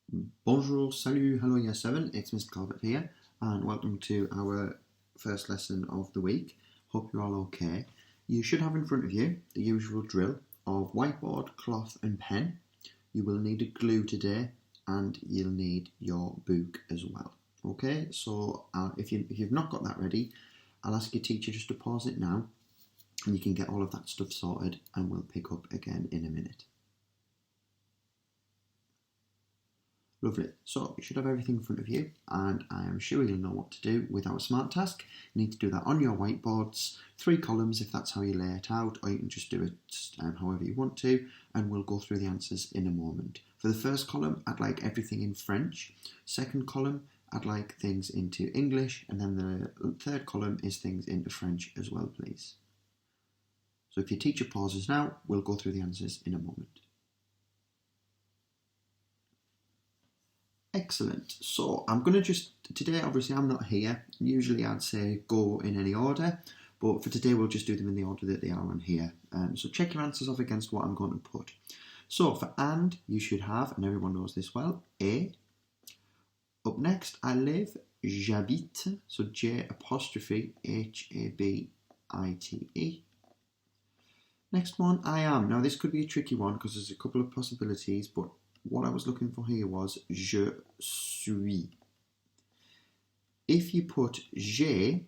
Bonjour, salut, hello year 7, it's Mr. Calvert here and welcome to our first lesson of the week. Hope you're all okay. You should have in front of you the usual drill of whiteboard, cloth and pen. You will need a glue today and you'll need your book as well. Okay, so if you've not got that ready, I'll ask your teacher just to pause it now and you can get all of that stuff sorted and we'll pick up again in a minute. Lovely, so you should have everything in front of you and I am sure you'll know what to do with our smart task. You need to do that on your whiteboards, 3 columns if that's how you lay it out, or you can just do it however you want to, and we'll go through the answers in a moment. For the first column, I'd like everything in French. Second column, I'd like things into English, and then the third column is things into French as well, please. So if your teacher pauses now, we'll go through the answers in a moment. Excellent. So I'm going to today obviously I'm not here. Usually I'd say go in any order, but for today we'll just do them in the order that they are on here. So check your answers off against what I'm going to put. So for and, you should have, and everyone knows this well, a. Up next, I live, j'habite, so J apostrophe H-A-B-I-T-E. Next one, I am. Now this could be a tricky one because there's a couple of possibilities, but what I was looking for here was je suis. If you put j'ai,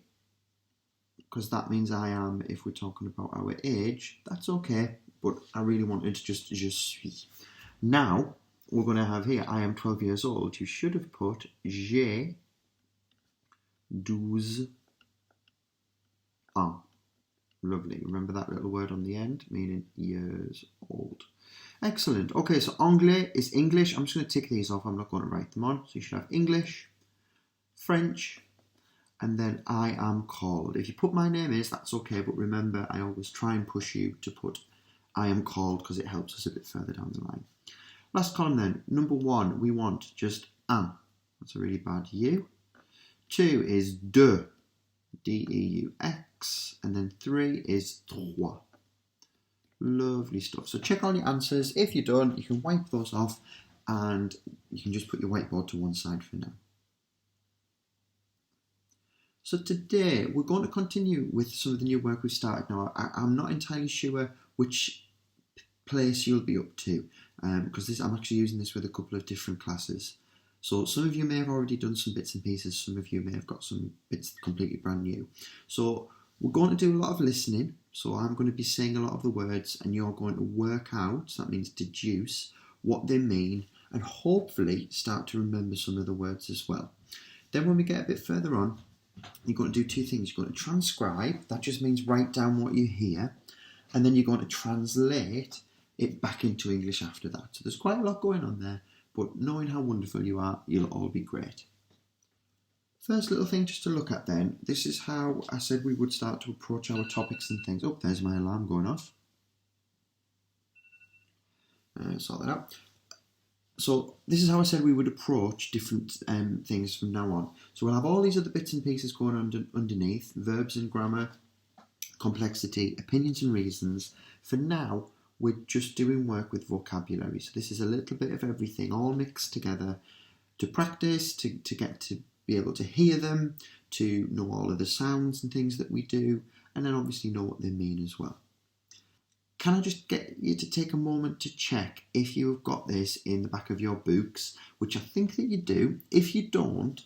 because that means I am if we're talking about our age, that's okay, but I really wanted just je suis. Now, we're going to have here, I am 12 years old. You should have put j'ai 12 ans. Lovely. Remember that little word on the end, meaning years old. Excellent. Okay, so anglais is English. I'm just going to tick these off. I'm not going to write them on. So you should have English, French, and then I am called. If you put my name is, that's okay. But remember, I always try and push you to put I am called because it helps us a bit further down the line. Last column then. Number 1, we want just un. That's a really bad U. 2 is deux, D-E-U-X. And then 3 is trois. Lovely stuff. So check all your answers. If you're done, you can wipe those off and you can just put your whiteboard to one side for now. So today we're going to continue with some of the new work we've started now. I'm not entirely sure which place you'll be up to because I'm actually using this with a couple of different classes. So some of you may have already done some bits and pieces, some of you may have got some bits completely brand new. So we're going to do a lot of listening. So I'm going to be saying a lot of the words and you're going to work out, so that means deduce, what they mean and hopefully start to remember some of the words as well. Then when we get a bit further on, you're going to do 2 things. You're going to transcribe, that just means write down what you hear, and then you're going to translate it back into English after that. So there's quite a lot going on there, but knowing how wonderful you are, you'll all be great. First little thing just to look at then, this is how I said we would start to approach our topics and things. Oh, there's my alarm going off. Sort that out. So this is how I said we would approach different things from now on. So we'll have all these other bits and pieces going on underneath, verbs and grammar, complexity, opinions and reasons. For now, we're just doing work with vocabulary. So this is a little bit of everything all mixed together to practice, to get to be able to hear them, to know all of the sounds and things that we do, and then obviously know what they mean as well. Can I just get you to take a moment to check if you've got this in the back of your books, which I think that you do. If you don't,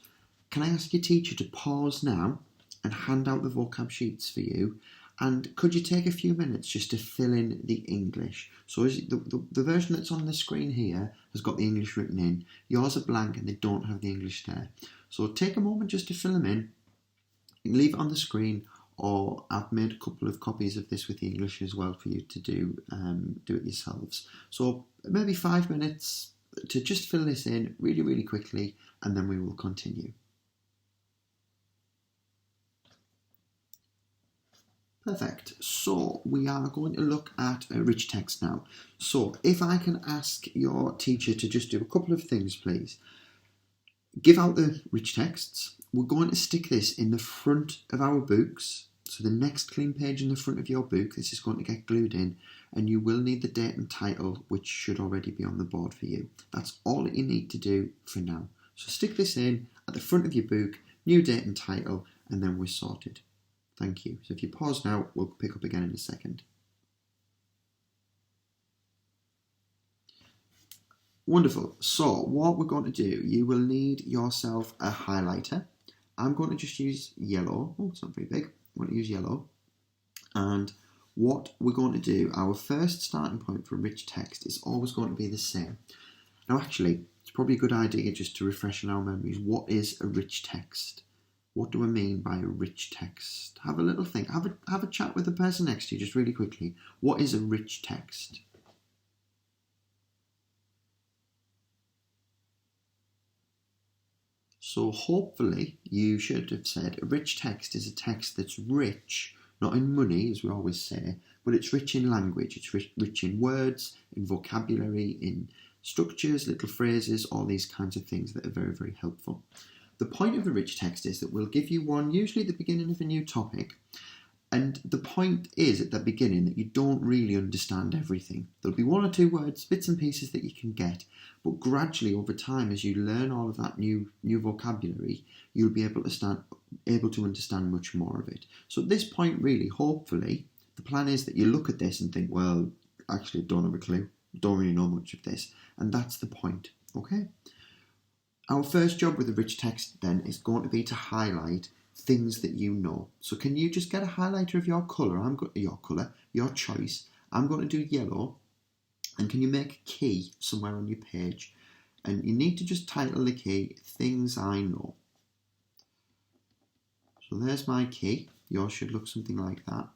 can I ask your teacher to pause now and hand out the vocab sheets for you? And could you take a few minutes just to fill in the English? So the version that's on the screen here has got the English written in. Yours are blank and they don't have the English there. So take a moment just to fill them in. You can leave it on the screen, or I've made a couple of copies of this with the English as well for you to do it yourselves. So maybe 5 minutes to just fill this in really, really quickly, and then we will continue. Perfect. So we are going to look at a rich text now. So if I can ask your teacher to just do a couple of things, please. Give out the rich texts. We're going to stick this in the front of our books. So the next clean page in the front of your book, this is going to get glued in. and you will need the date and title, which should already be on the board for you. That's all that you need to do for now. So stick this in at the front of your book, new date and title, and then we're sorted. Thank you. So if you pause now, we'll pick up again in a second. Wonderful. So what we're going to do, you will need yourself a highlighter. I'm going to just use yellow. Oh, it's not very big. I'm going to use yellow. And what we're going to do, our first starting point for rich text is always going to be the same. Now actually, it's probably a good idea just to refresh our memories. What is a rich text? What do I mean by a rich text? Have a little think. Have a chat with the person next to you just really quickly. What is a rich text? So hopefully you should have said a rich text is a text that's rich, not in money as we always say, but it's rich in language, it's rich in words, in vocabulary, in structures, little phrases, all these kinds of things that are very, very helpful. The point of a rich text is that we'll give you one, usually at the beginning of a new topic, and the point is at the beginning that you don't really understand everything. There'll be one or two words, bits and pieces that you can get, but gradually over time as you learn all of that new vocabulary, you'll be able to understand much more of it. So at this point really, hopefully, the plan is that you look at this and think, well, actually I don't have a clue, don't really know much of this, and that's the point, okay? Our first job with a rich text then is going to be to highlight things that you know. So can you just get a highlighter of your colour? Your choice. I'm going to do yellow. And can you make a key somewhere on your page? And you need to just title the key, Things I Know. So there's my key. Yours should look something like that.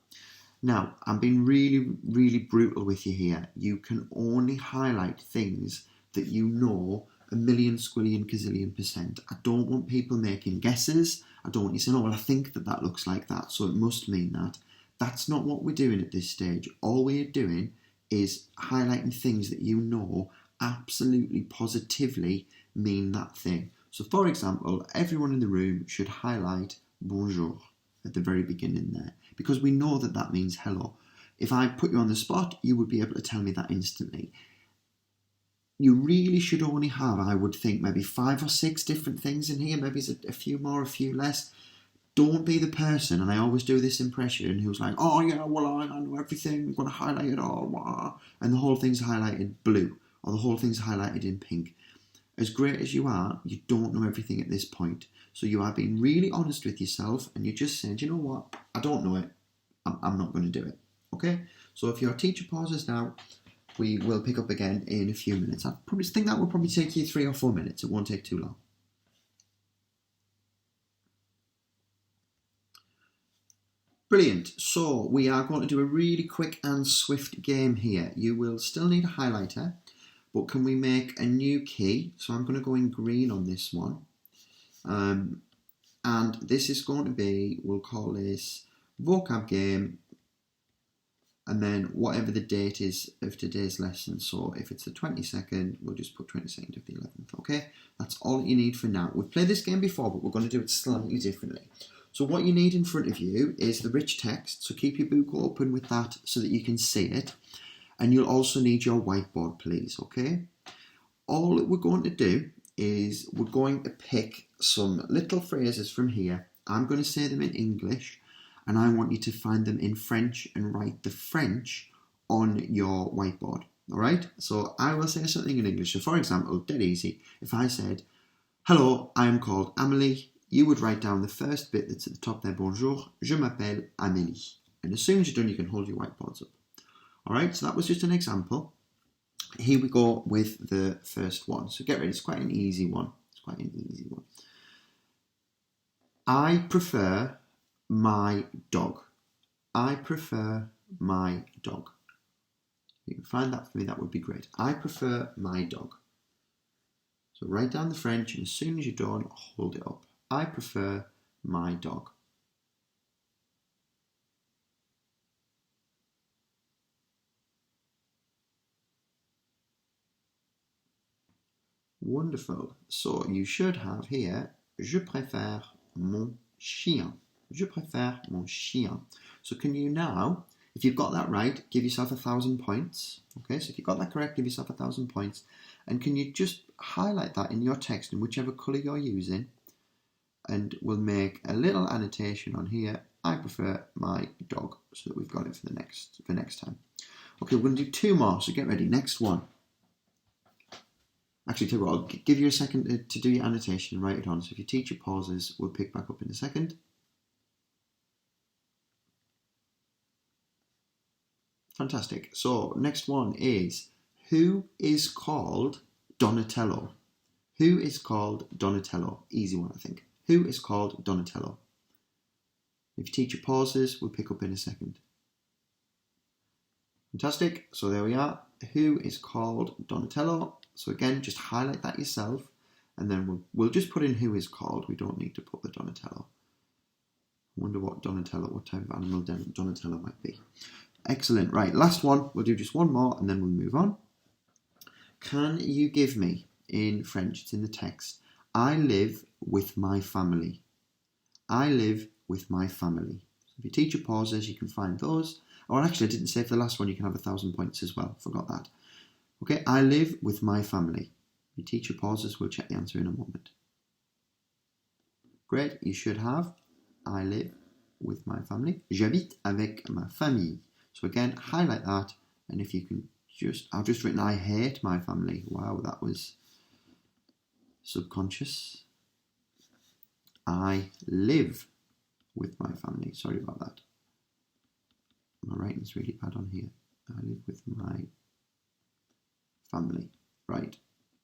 Now, I'm being really, really brutal with you here. You can only highlight things that you know a million, squillion, gazillion %. I don't want people making guesses. I don't want you saying, oh, well, I think that looks like that, so it must mean that. That's not what we're doing at this stage. All we're doing is highlighting things that you know absolutely, positively mean that thing. So, for example, everyone in the room should highlight bonjour at the very beginning there, because we know that that means hello. If I put you on the spot, you would be able to tell me that instantly. You really should only have, I would think, maybe 5 or 6 different things in here. Maybe it's a few more, a few less. Don't be the person, and I always do this impression, who's like, oh yeah, well I know everything, I'm going to highlight it all, and the whole thing's highlighted blue, or the whole thing's highlighted in pink. As great as you are, you don't know everything at this point. So you are being really honest with yourself, and you're just saying, do you know what, I don't know it, I'm not going to do it. Okay? So if your teacher pauses now, we will pick up again in a few minutes. I probably think that will probably take you 3 or 4 minutes. It won't take too long. Brilliant. So we are going to do a really quick and swift game here. You will still need a highlighter, but can we make a new key? So I'm going to go in green on this one. And this is going to be, we'll call this vocab game, and then whatever the date is of today's lesson. So if it's the 22nd, we'll just put 22nd of the 11th, okay? That's all you need for now. We've played this game before, but we're going to do it slightly differently. So what you need in front of you is the rich text. So keep your book open with that so that you can see it. And you'll also need your whiteboard, please, okay? All that we're going to do is we're going to pick some little phrases from here. I'm going to say them in English, and I want you to find them in French and write the French on your whiteboard, all right? So I will say something in English. So for example, dead easy, if I said, hello, I am called Amélie, you would write down the first bit that's at the top there, bonjour, je m'appelle Amélie. And as soon as you're done, you can hold your whiteboards up. All right, so that was just an example. Here we go with the first one. So get ready, it's quite an easy one. I prefer my dog. I prefer my dog. If you can find that for me, that would be great. I prefer my dog. So write down the French, and as soon as you're done, hold it up. I prefer my dog. Wonderful. So you should have here, je préfère mon chien. Je préfère mon chien. So can you now If you've got that right, give yourself 1,000 points. Okay, so if you got that correct, give yourself 1,000 points. And can you just highlight that in your text in whichever colour you're using? And we'll make a little annotation on here. I prefer my dog, so that we've got it for next time. Okay, we're going to do 2 more, so get ready. Next one. Actually, tell you what, I'll give you a second to do your annotation and write it on. So if your teacher pauses, we'll pick back up in a second. Fantastic. So next one is, who is called Donatello? Who is called Donatello? Easy one, I think. Who is called Donatello? If your teacher pauses, we'll pick up in a second. Fantastic. So there we are. Who is called Donatello? So again, just highlight that yourself, and then we'll just put in who is called. We don't need to put the Donatello. I wonder what type of animal Donatello might be. Excellent. Right, last one. We'll do just one more, and then we'll move on. Can you give me, in French, it's in the text, I live with my family. I live with my family. So if your teacher pauses, you can find those. Or actually, I didn't say for the last one, you can have 1,000 points as well. Forgot that. Okay, I live with my family. Your teacher pauses, we'll check the answer in a moment. Great, you should have, I live with my family. J'habite avec ma famille. So again, highlight that, and if you can I've just written, I hate my family. Wow, that was subconscious. I live with my family. Sorry about that. My writing's really bad on here. I live with my family. Right.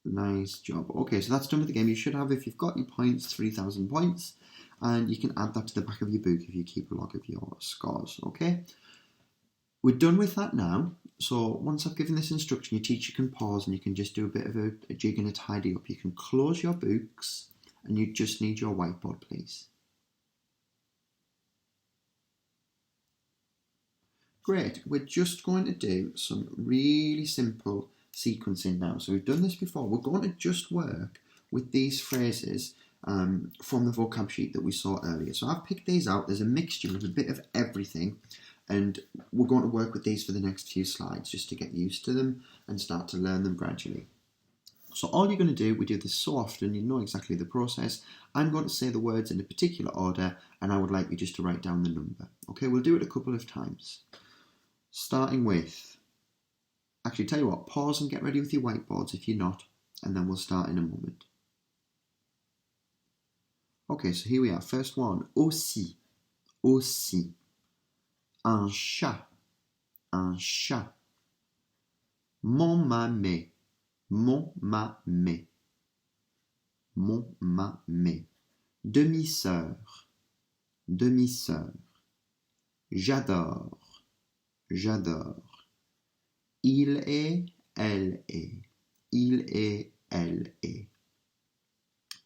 Nice job. Okay, so that's done with the game. You should have, if you've got your points, 3,000 points. And you can add that to the back of your book if you keep a log of your scores. Okay. We're done with that now. So once I've given this instruction, your teacher can pause and you can just do a bit of a jig and a tidy up. You can close your books and you just need your whiteboard, please. Great. We're just going to do some really simple sequencing now. So we've done this before. We're going to just work with these phrases from the vocab sheet that we saw earlier. So I've picked these out. There's a mixture of a bit of everything, and we're going to work with these for the next few slides just to get used to them and start to learn them gradually. So all you're going to do, we do this so often, you know exactly the process. I'm going to say the words in a particular order, and I would like you just to write down the number. Okay, we'll do it a couple of times. Starting with, actually tell you what, pause and get ready with your whiteboards if you're not, and then we'll start in a moment. Okay, so here we are. First one, aussi, aussi. Un chat, un chat. Mon mamé, mon mamé, mon mamé. Demi-sœur, demi-sœur. J'adore, j'adore. Il est, elle est. Il est, elle est.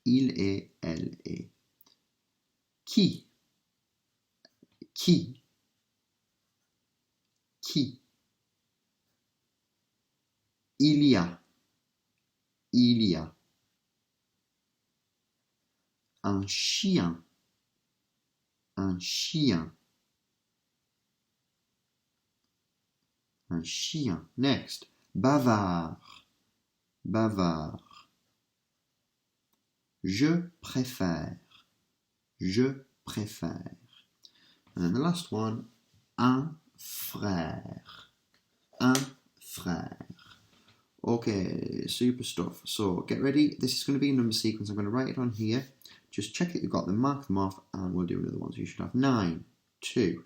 Il est, elle est. Qui? Qui? Qui? Il y a. Il y a. Un chien. Un chien. Un chien. Next. Bavard. Bavard. Je préfère. Je préfère. And then the last one. Un frère. Un frère. Okay, super stuff. So get ready. This is going to be a number sequence. I'm going to write it on here. Just check that you've got them, mark them off, and we'll do another one. So you should have 9, 2,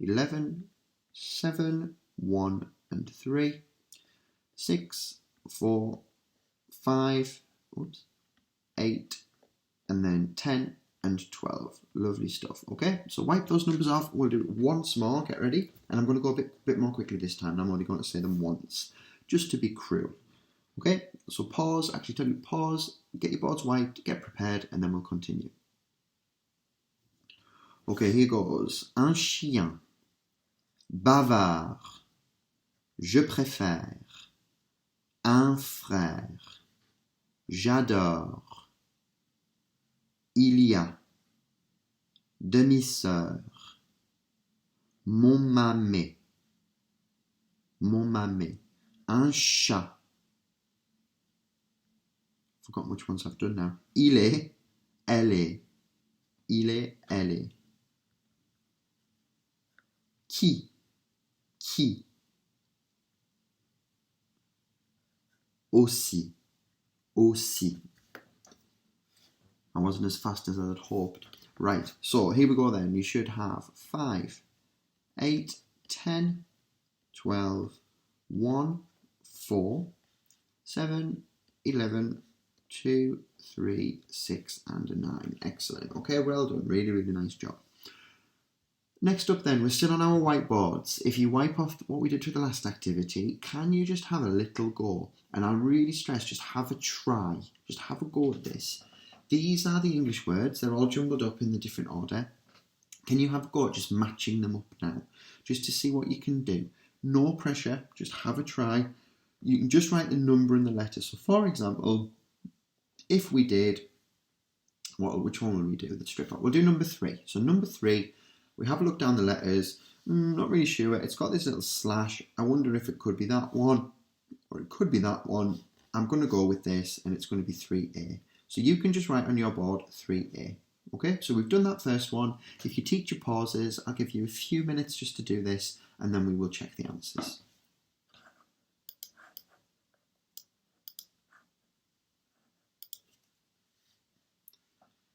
11, 7, 1 and 3, 6, 4, 5, 8, and then 10 and 12. Lovely stuff. Okay, so wipe those numbers off. We'll do it once more. Get ready. And I'm going to go a bit more quickly this time. I'm only going to say them once, just to be cruel. Okay, so pause. Actually, tell you pause. Get your boards wiped. Get prepared, and then we'll continue. Okay, here goes. Un chien. Bavard. Je préfère. Un frère. J'adore. Il y a. Demi-sœur. Mon mamé. mon mamé. Un chat. Forgotten which ones I've done now. Il est, elle est. Il est, elle est. Qui, aussi, aussi. I wasn't as fast as I had hoped. Right, so here we go then. You should have 5, 8, 10, 12, 1, 4, 7, 11, 2, 3, 6, and a 9. Excellent. Okay, well done. Really, really nice job. Next up then, we're still on our whiteboards. If you wipe off what we did for the last activity, can you just have a little go? And I really stress, just have a try. Just have a go at this. These are the English words. They're all jumbled up in the different order. Can you have a go at just matching them up now? Just to see what you can do. No pressure, just have a try. You can just write the number and the letter. So for example, if we did, which one will we do? The strip up. We'll do number 3. So number 3, we have a look down the letters. Not really sure. It's got this little slash. I wonder if it could be that one or it could be that one. I'm going to go with this and it's going to be 3A. So you can just write on your board 3A. Okay, so we've done that first one. If your teacher pauses, I'll give you a few minutes just to do this and then we will check the answers.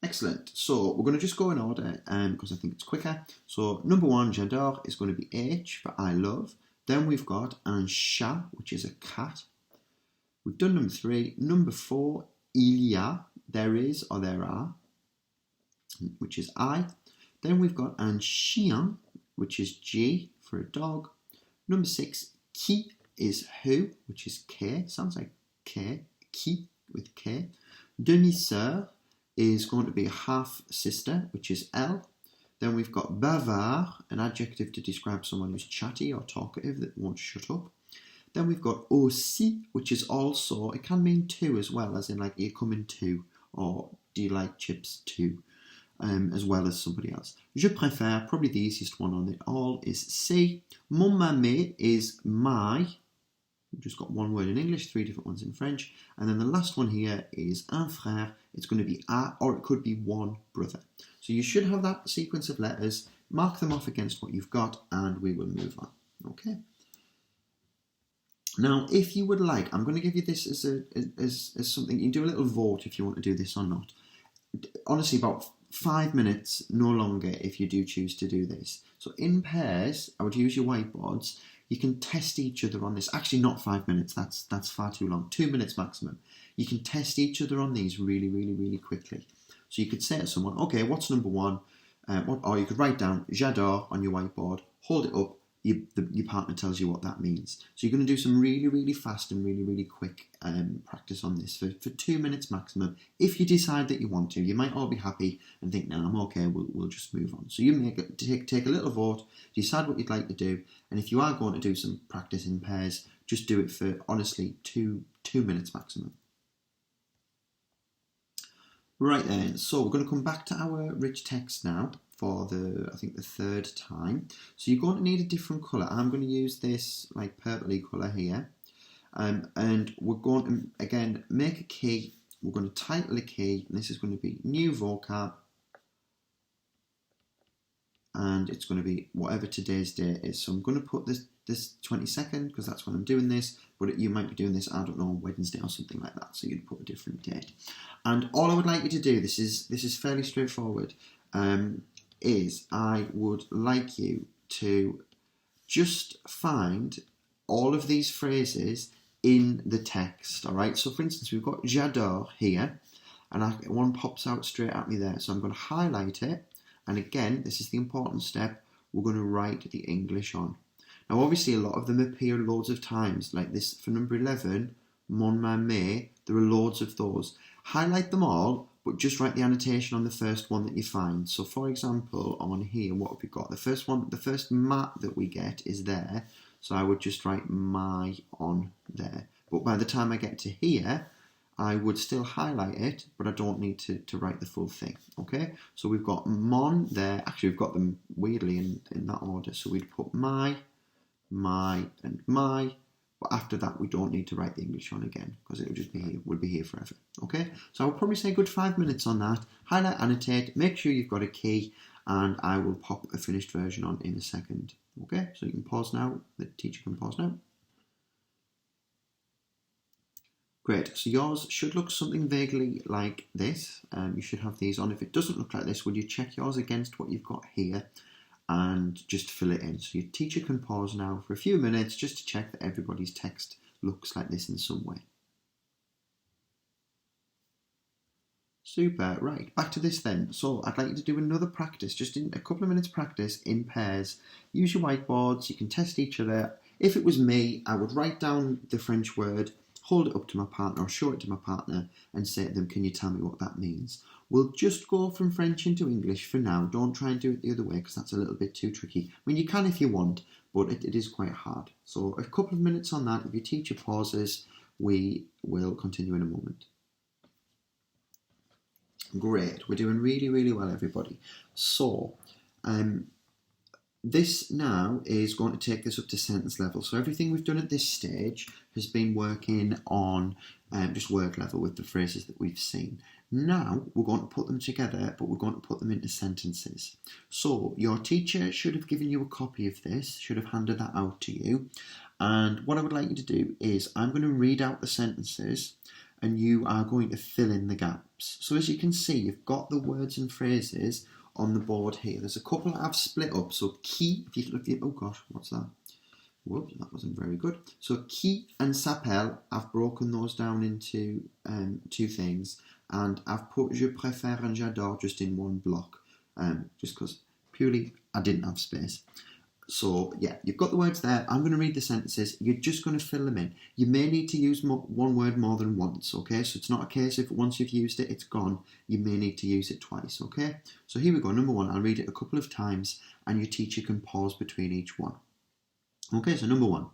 Excellent. So we're going to just go in order because I think it's quicker. So number 1, j'adore, is going to be H for I love. Then we've got un chat, which is a cat. We've done number 3. Number 4, il y a, there is or there are, which is I. Then we've got un chien, which is G for a dog. Number 6, qui is who, which is K. Sounds like K. Qui with K. Demi-sœur is going to be a half sister, which is L. Then we've got bavard, an adjective to describe someone who's chatty or talkative that won't shut up. Then we've got aussi, which is also, it can mean two as well, as in like you come in two, or do you like chips too, as well as somebody else. Je préfère, probably the easiest one on it all, is C. Mon mamé is my. We've just got one word in English, 3 different ones in French. And then the last one here is un frère. It's going to be a, or it could be one brother. So you should have that sequence of letters. Mark them off against what you've got and we will move on. Okay. Now, if you would like, I'm going to give you this as something. You can do a little vote if you want to do this or not. Honestly, about 5 minutes, no longer, if you do choose to do this. So in pairs, I would use your whiteboards. You can test each other on this. Actually, not 5 minutes. That's far too long. 2 minutes maximum. You can test each other on these really, really, really quickly. So you could say to someone, okay, what's number 1? Or you could write down j'adore on your whiteboard, hold it up, your partner tells you what that means. So you're going to do some really, really fast and really, really quick practice on this for 2 minutes maximum. If you decide that you want to, you might all be happy and think, no, I'm okay, we'll just move on. So you take a little vote, decide what you'd like to do, and if you are going to do some practice in pairs, just do it for, honestly, two minutes maximum. Right then, so we're going to come back to our rich text now for I think the 3rd time. So you're going to need a different colour. I'm going to use this like purpley colour here. And we're going to, again, make a key. We're going to title a key, and this is going to be new vocab. And it's going to be whatever today's date is. So I'm going to put this 22nd, because that's when I'm doing this, but you might be doing this, I don't know, Wednesday or something like that, so you'd put a different date. And all I would like you to do, this is fairly straightforward, is I would like you to just find all of these phrases in the text, all right? So for instance, we've got j'adore here, and one pops out straight at me there, so I'm going to highlight it, and again, this is the important step, we're going to write the English on. Now, obviously, a lot of them appear loads of times, like this for number 11, mon mamé, there are loads of those. Highlight them all, but just write the annotation on the first one that you find. So, for example, on here, what have we got? The first ma that we get is there, so I would just write my on there. But by the time I get to here, I would still highlight it, but I don't need to write the full thing, okay? So we've got mon there. Actually, we've got them weirdly in that order. So we'd put my, my, and my. But after that, we don't need to write the English on again because it'll just be here. We'll be here forever. Okay? So I'll probably say a good 5 minutes on that. Highlight, annotate, make sure you've got a key, and I will pop a finished version on in a second. Okay? So you can pause now. The teacher can pause now. Great. So yours should look something vaguely like this. You should have these on. If it doesn't look like this, would you check yours against what you've got here and just fill it in? So your teacher can pause now for a few minutes just to check that everybody's text looks like this in some way. Super. Right, back to this then. So I'd like you to do another practice, just in a couple of minutes practice in pairs. Use your whiteboards. You can test each other. If it was me, I would write down the French word, hold it up to my partner or show it to my partner and say to them, can you tell me what that means? We'll just go from French into English for now. Don't try and do it the other way because that's a little bit too tricky. I mean, you can if you want, but it is quite hard. So a couple of minutes on that. If your teacher pauses, we will continue in a moment. Great. We're doing really, really well, everybody. So, this now is going to take this up to sentence level. So everything we've done at this stage has been working on just word level with the phrases that we've seen. Now we're going to put them together, but we're going to put them into sentences. So your teacher should have given you a copy of this, should have handed that out to you. And what I would like you to do is I'm going to read out the sentences and you are going to fill in the gaps. So as you can see, you've got the words and phrases on the board here. There's a couple that I've split up. So qui, if you look at, oh gosh, what's that? Whoops, that wasn't very good. So qui and s'appelle, I've broken those down into two things, and I've put je préfère and j'adore just in one block, just because purely I didn't have space. So yeah, you've got the words there. I'm going to read the sentences. You're just going to fill them in. You may need to use one word more than once, okay? So it's not a case if once you've used it, it's gone. You may need to use it twice, okay? So here we go. Number one, I'll read it a couple of times and your teacher can pause between each one. Okay, so number one.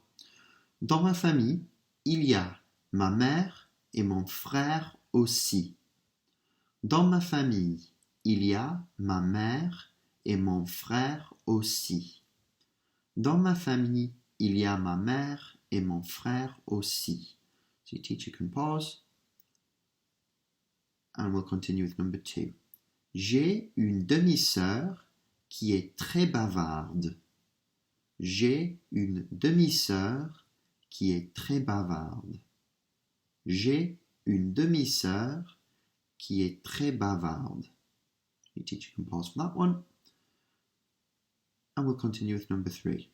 Dans ma famille, il y a ma mère et mon frère aussi. Dans ma famille, il y a ma mère et mon frère aussi. Dans ma famille, il y a ma mère et mon frère aussi. So your teacher can pause. And we'll continue with number two. J'ai une demi-sœur qui est très bavarde. J'ai une demi-sœur qui est très bavarde. J'ai une demi-sœur qui est très bavarde. Your teacher can pause for that one. And we'll continue with number three.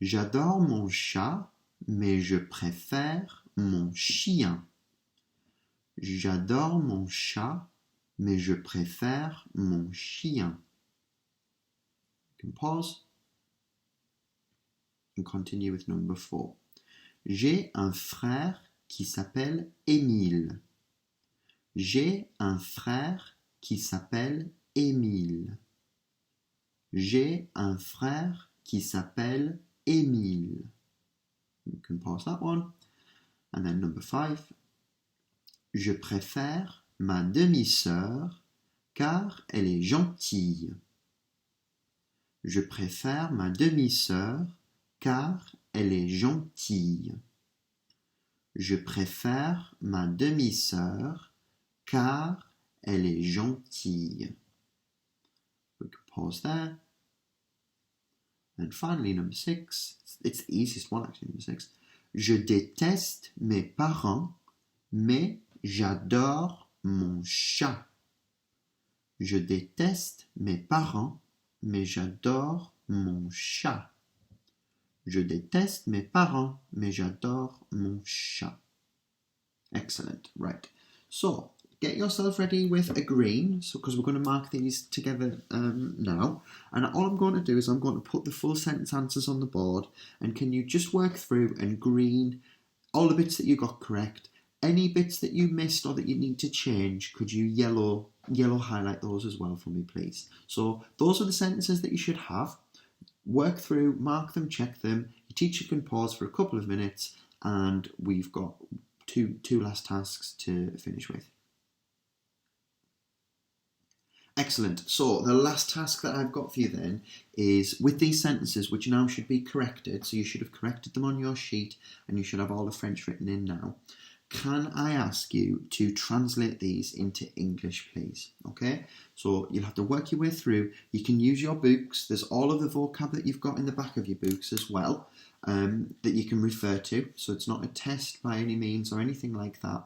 J'adore mon chat, mais je préfère mon chien. J'adore mon chat, mais je préfère mon chien. You can pause and continue with number four. J'ai un frère qui s'appelle Émile. J'ai un frère qui s'appelle Émile. J'ai un frère qui s'appelle Émile. You can pause that one. And then number five. Je préfère ma demi-sœur car elle est gentille. Je préfère ma demi-sœur car elle est gentille. Je préfère ma demi-sœur car elle est gentille. We can pause there. And finally, number six. It's the easiest one, actually, number six. Je déteste mes parents, mais j'adore mon chat. Je déteste mes parents, mais j'adore mon chat. Je déteste mes parents, mais j'adore mon chat. Excellent. Right. So, get yourself ready with a green, because we're going to mark these together now. And all I'm going to do is I'm going to put the full sentence answers on the board. And can you just work through and green all the bits that you got correct? Any bits that you missed or that you need to change, could you yellow highlight those as well for me, please? So those are the sentences that you should have. Work through, mark them, check them. Your teacher can pause for a couple of minutes, and we've got two last tasks to finish with. Excellent. So the last task that I've got for you then is with these sentences, which now should be corrected, so you should have corrected them on your sheet and you should have all the French written in now. Can I ask you to translate these into English, please? Okay, so you'll have to work your way through. You can use your books. There's all of the vocab that you've got in the back of your books as well, that you can refer to. So it's not a test by any means or anything like that.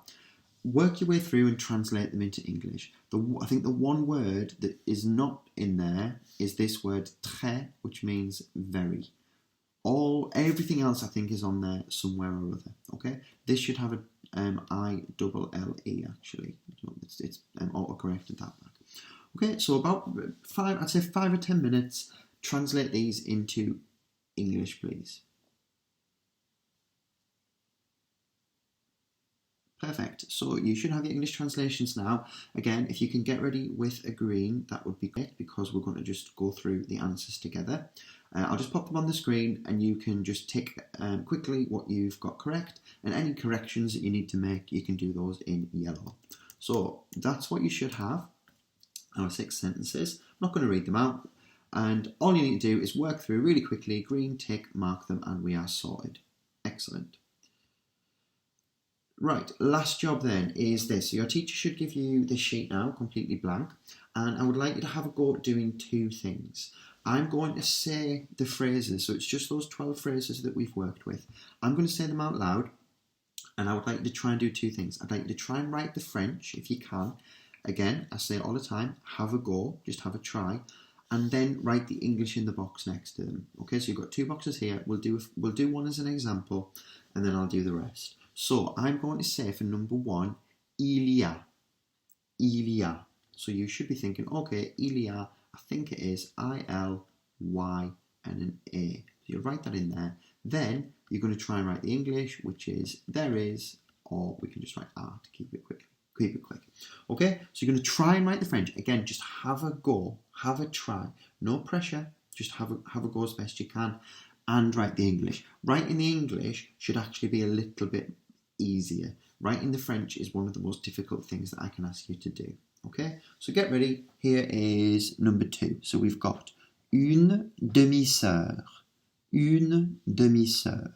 Work your way through and translate them into English. I think the one word that is not in there is this word très, which means very. Everything else I think is on there somewhere or other. Okay, this should have a I-double-L-E actually. It's auto-corrected that back. Okay, so about 5 or 10 minutes. Translate these into English, please. Perfect. So you should have your English translations now. Again, if you can get ready with a green, that would be great because we're going to just go through the answers together. I'll just pop them on the screen and you can just tick quickly what you've got correct, and any corrections that you need to make, you can do those in yellow. So that's what you should have, our 6 sentences. I'm not going to read them out, and all you need to do is work through really quickly, green, tick, mark them, and we are sorted. Excellent. Right, last job then is this. So your teacher should give you this sheet now, completely blank, and I would like you to have a go at doing 2 things. I'm going to say the phrases, so it's just those 12 phrases that we've worked with. I'm going to say them out loud, and I would like you to try and do 2 things. I'd like you to try and write the French, if you can. Again, I say it all the time, have a go, just have a try, and then write the English in the box next to them. Okay, so you've got 2 boxes here. We'll do one as an example, and then I'll do the rest. So I'm going to say for number 1, il y a. Il y a. So you should be thinking, okay, il y a, I think it is I-L-Y and an A. So you'll write that in there. Then you're going to try and write the English, which is there is, or we can just write R to keep it quick. Okay, so you're going to try and write the French. Again, just have a go, have a try. No pressure, just have a go as best you can, and write the English. Writing the English should actually be a little bit easier. Writing the French is one of the most difficult things that I can ask you to do. Okay, so get ready. Here is number 2. So we've got une demi-sœur, une demi-sœur,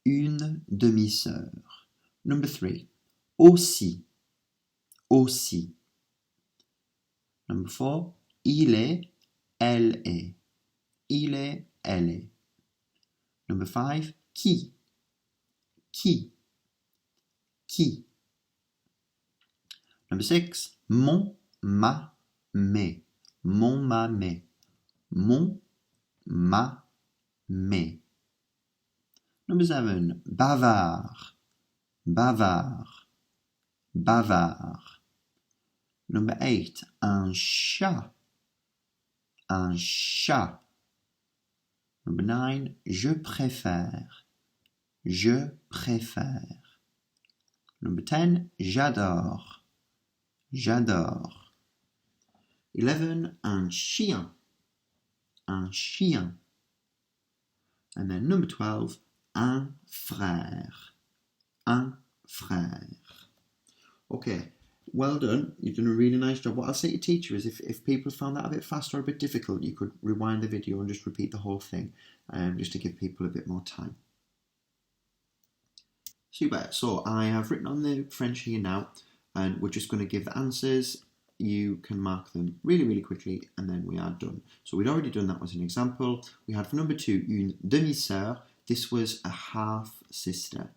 une demi-sœur. Number 3, aussi, aussi. Number 4, il est, elle est, il est, elle est. Number 5, qui, qui. Number 6, mon, ma, mes. Mon, ma, mes. Mon, ma, mes. Number 7, bavard, bavard, bavard. Number 8, un chat, un chat. Number 9, je préfère, je préfère. Number 10, j'adore, j'adore. 11, un chien, un chien. And then number 12, un frère, un frère. Okay, well done. You've done a really nice job. What I'll say to teacher is if people found that a bit fast or a bit difficult, you could rewind the video and just repeat the whole thing, just to give people a bit more time. Super. So I have written on the French here now, and we're just going to give the answers. You can mark them really, really quickly, and then we are done. So we'd already done that as an example. We had for number 2, une demi-sœur. This was a half-sister.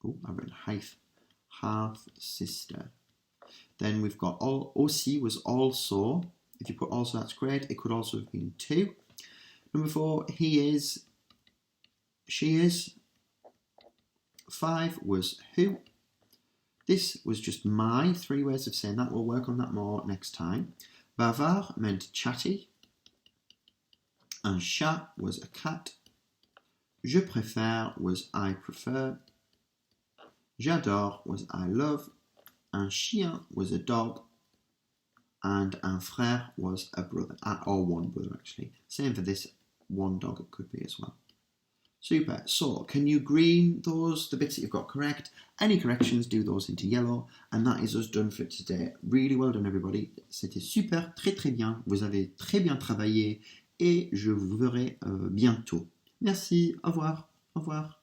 Oh, I've written half sister. Then we've got aussi was also. If you put also, that's great. It could also have been 2. Number 4, he is, she is. 5 was who. This was just my 3 ways of saying that. We'll work on that more next time. Bavard meant chatty. Un chat was a cat. Je préfère was I prefer. J'adore was I love. Un chien was a dog. And un frère was a brother, or one brother actually. Same for this, one dog it could be as well. Super. So, can you green those, the bits that you've got correct? Any corrections, do those into yellow. And that is us done for today. Really well done, everybody. C'était super, très très bien. Vous avez très bien travaillé et je vous verrai bientôt. Merci. Au revoir. Au revoir.